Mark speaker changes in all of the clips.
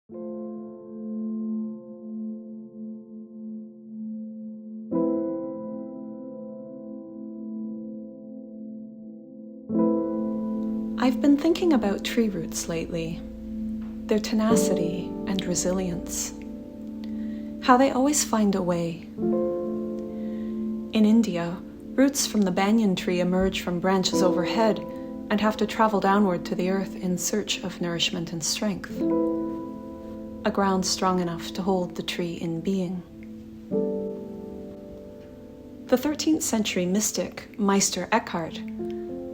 Speaker 1: I've been thinking about tree roots lately, their tenacity and resilience, how they always find a way. In India, roots from the banyan tree emerge from branches overhead and have to travel downward to the earth in search of nourishment and strength, a ground strong enough to hold the tree in being. The 13th century mystic Meister Eckhart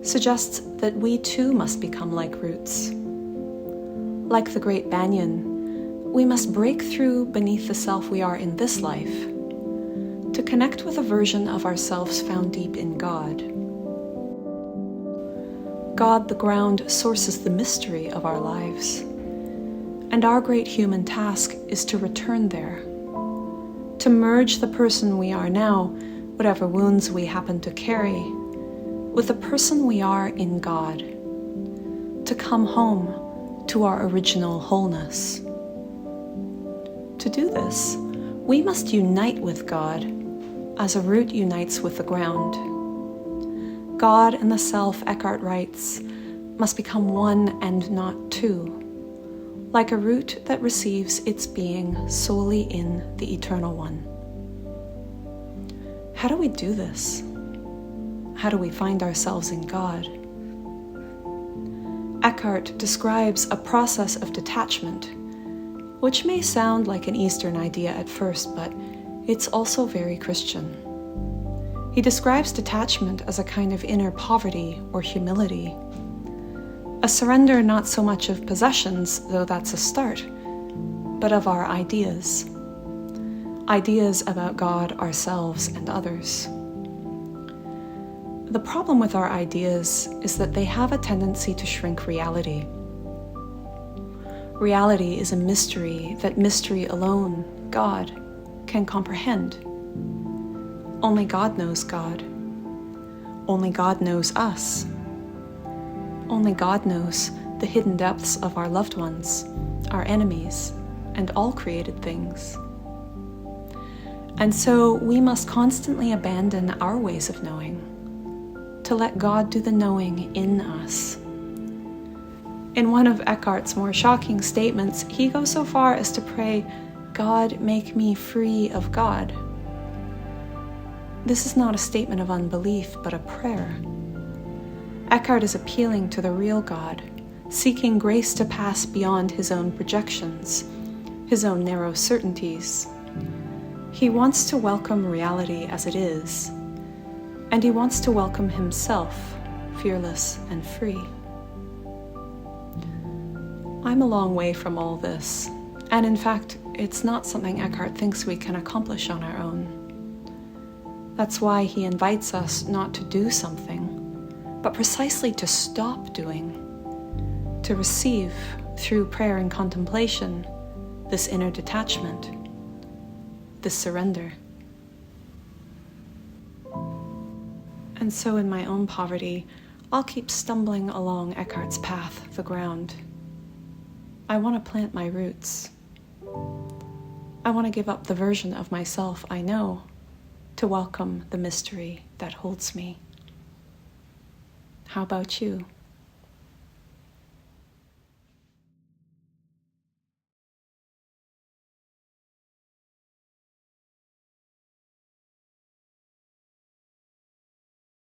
Speaker 1: suggests that we too must become like roots. Like the great banyan, we must break through beneath the self we are in this life to connect with a version of ourselves found deep in God. God, the ground, sources the mystery of our lives, and our great human task is to return there, to merge the person we are now, whatever wounds we happen to carry, with the person we are in God, to come home to our original wholeness. To do this, we must unite with God as a root unites with the ground. God and the self, Eckhart writes, must become one and not two, like a root that receives its being solely in the Eternal One. How do we do this? How do we find ourselves in God? Eckhart describes a process of detachment, which may sound like an Eastern idea at first, but it's also very Christian. He describes detachment as a kind of inner poverty or humility, a surrender not so much of possessions, though that's a start, but of our ideas about God, ourselves, and others. The problem with our ideas is that they have a tendency to shrink reality. Reality is a mystery that mystery alone, God, can comprehend. Only God knows God. Only God knows us. Only God knows the hidden depths of our loved ones, our enemies, and all created things. And so we must constantly abandon our ways of knowing, to let God do the knowing in us. In one of Eckhart's more shocking statements, he goes so far as to pray, "God, make me free of God." This is not a statement of unbelief, but a prayer. Eckhart is appealing to the real God, seeking grace to pass beyond his own projections, his own narrow certainties. He wants to welcome reality as it is, and he wants to welcome himself, fearless and free. I'm a long way from all this, and in fact, it's not something Eckhart thinks we can accomplish on our own. That's why he invites us not to do something, but precisely to stop doing, to receive, through prayer and contemplation, this inner detachment, this surrender. And so in my own poverty, I'll keep stumbling along Eckhart's path, the ground. I want to plant my roots. I want to give up the version of myself I know to welcome the mystery that holds me. How about you?